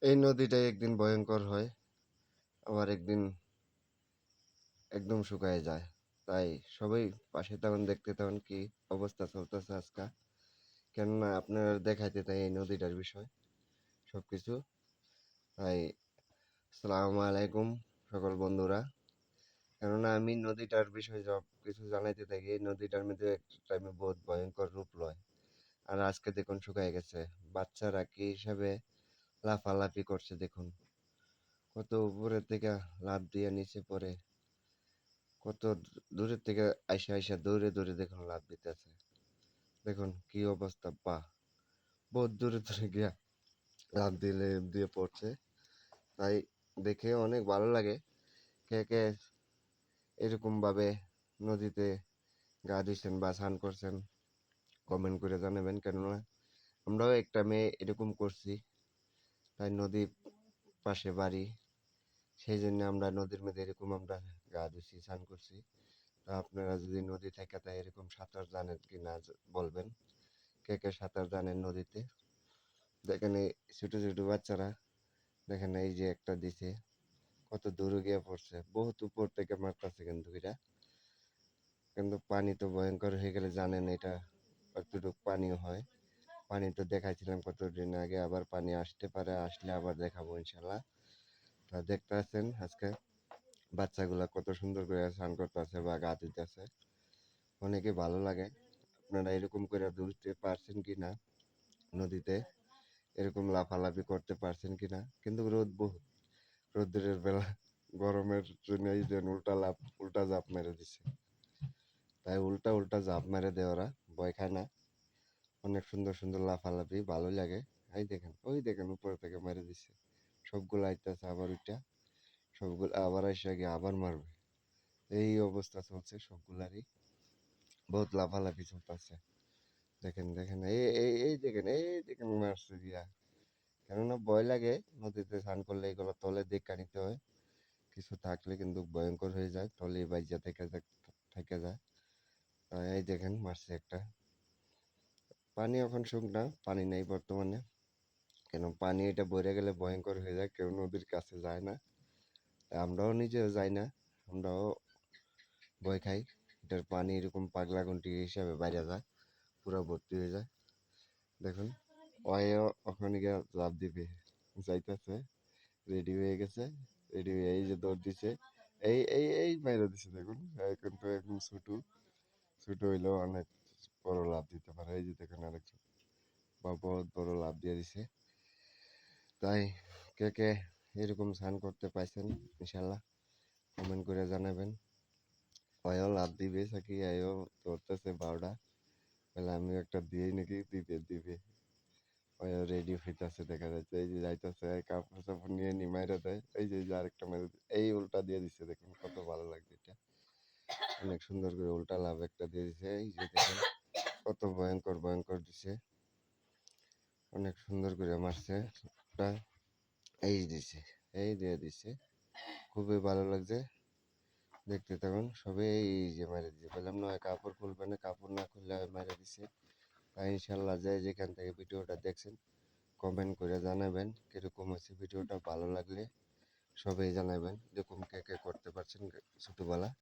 এই নদীটাই একদিন ভয়ঙ্কর হয়, আবার একদিন একদম শুকায় যায়। তাই সবাই পাশে তখন দেখতে তখন কি অবস্থা চলতেছে আজকে, কেননা আপনারা দেখাইতে তাই এই নদীটার বিষয় সবকিছু। তাই আসসালামু আলাইকুম সকল বন্ধুরা। কেননা আমি নদীটার বিষয়ে সব কিছু জানাইতে থাকি। এই নদীটার মধ্যে একটা টাইমে বহুত ভয়ঙ্কর রূপ লয়, আর আজকে দেখুন শুকায় গেছে। বাচ্চারা কি হিসাবে লাফালাফি করছে দেখুন, কত উপরের থেকে লাফ দিয়ে নিচে পড়ে, কত দূরের থেকে আইসা আইসা দৌড়ে দৌড়ে দেখুন লাফ দিতেছে। দেখুন কি অবস্থা, বাহ, বহুত দূরে দূরে গিয়া লাফ দিয়ে পড়ছে। তাই দেখে অনেক ভালো লাগে। কে কে এরকম ভাবে নদীতে গা দিচ্ছেন বা স্নান করছেন কমেন্ট করে জানাবেন, কেননা আমরাও একটা মেয়ে এরকম করছি। তাই নদীর পাশে বাড়ি, সেই জন্য আমরা নদীর মধ্যে এরকম আমরা গা ধুছি, স্নান করছি। তা আপনারা যদি নদী থেকে তাই এরকম সাঁতার জানেন কি না বলবেন। কে কে সাঁতার জানেন নদীতে? দেখেন এই ছোট ছোট বাচ্চারা, দেখেন এই যে একটা দিছে, কত দূরে গিয়ে পড়ছে, বহুত উপর থেকে মারতেছে কিন্তু এরা। কিন্তু পানি তো ভয়ঙ্কর হয়ে গেলে জানেন এটা কতটুকু পানিও হয়। পানি তো দেখাইছিলাম কতদিন আগে, আবার পানি আসতে পারে, আসলে আবার দেখাবো ইনশাল্লাহ। তা দেখতে পাচ্ছেন আজকে বাচ্চাগুলা কত সুন্দর করে স্নান করতেছে বা গা ধুইতেছে, অনেকে ভালো লাগে। আপনারা এরকম করে ধুতে পারছেন কি না নদীতে, এরকম লাফালাফি করতে পারছেন কি না? কিন্তু রোদ বহুত, রোদ্রের বেলা গরমের জন্য এই যে উল্টা ঝাঁপ মেরে দিছে। তাই উল্টা উল্টা ঝাঁপ মেরে দেয় ওরা, ভয় খায় না। অনেক সুন্দর সুন্দর লাফালাফি ভালোই লাগে। এই দেখেন, ওই দেখেন উপর থেকে মেরে দিচ্ছে, সবগুলো আইতেছে আবার ওইটা, সবগুলো আবার এসে গিয়ে আবার মারবে। এই অবস্থা চলছে সবগুলারই, বহুত লাফালাফি চলতেছে। দেখেন দেখেন এই এই এই দেখেন, এই দেখেন মারছে দিয়া। কেননা ভয় লাগে নদীতে স্নান করলে, এগুলো তলে দেখা নিতে হয়, কিছু থাকলে কিন্তু ভয়ঙ্কর হয়ে যায়, তলে বাইজা থেকে যায়। এই দেখেন মারছে একটা। পানি এখন শুকনা, পানি নেই বর্তমানে, কেন পানি এটা ভরে গেলে ভয়ঙ্কর হয়ে যায়, কেউ নদীর কাছে যায় না। আমরাও নিজেও যাই না, আমরাও ভয় খাই। এটার পানি এরকম পাগলা গুন্টি হিসাবে বাইরে যায়, পুরো ভর্তি হয়ে যায়। দেখুন ওয়ও ওখানে গিয়ে লাফ দিবে, যাইতেছে, রেডি হয়ে গেছে, রেডি হয়ে এই যে দৌড় দিছে, এই এই এই বাইরে দিছে দেখুন। কিন্তু একদম ছোট, ছোট হইলেও অনেক বড় লাভ দিতে পারে। এই যে দেখুন আরেকজন বা বহুত বড় লাভ দিয়ে দিছে। তাই কে কে এরকম স্নান করতে পাইছেন ইনশাল্লাহ কমেন্ট করে জানাবেন। ওয়ও লাভ দিবে সাকি, আয়ও ধরতেছে বারোটা, তাহলে আমিও একটা দিয়েই নাকি, দিবে দিবে। ওয়ও রেডি হইতাছে, দেখা যাচ্ছে এই যে যাইতেছে, কাপড় চাপড় নিয়ে নিমাইরা দেয়। এই যে আরেকটা মেরে এই উল্টা দিয়ে দিচ্ছে, দেখুন কত ভালো লাগছে এটা। অনেক সুন্দর করে উল্টা লাভ একটা দিয়ে দিছে, এই যে দেখেন কত ভয়ঙ্কর ভয়ঙ্কর দিছে, অনেক সুন্দর করে মারছে ওটা। এই দিছে, এই দিয়ে দিছে, খুবই ভালো লাগছে দেখতে। তখন সবে এই যে মেরে দিছে, বললাম না কাপড় খুলবে না, কাপড় না খুললে মেরে দিছে। তাই ইনশাল্লাহ যে যেখান থেকে ভিডিওটা দেখছেন কমেন্ট করে জানাবেন কিরকম হয়েছে ভিডিওটা। ভালো লাগলে সবাই জানাবেন, এরকম কে কে করতে পারছেন ছোটবেলা।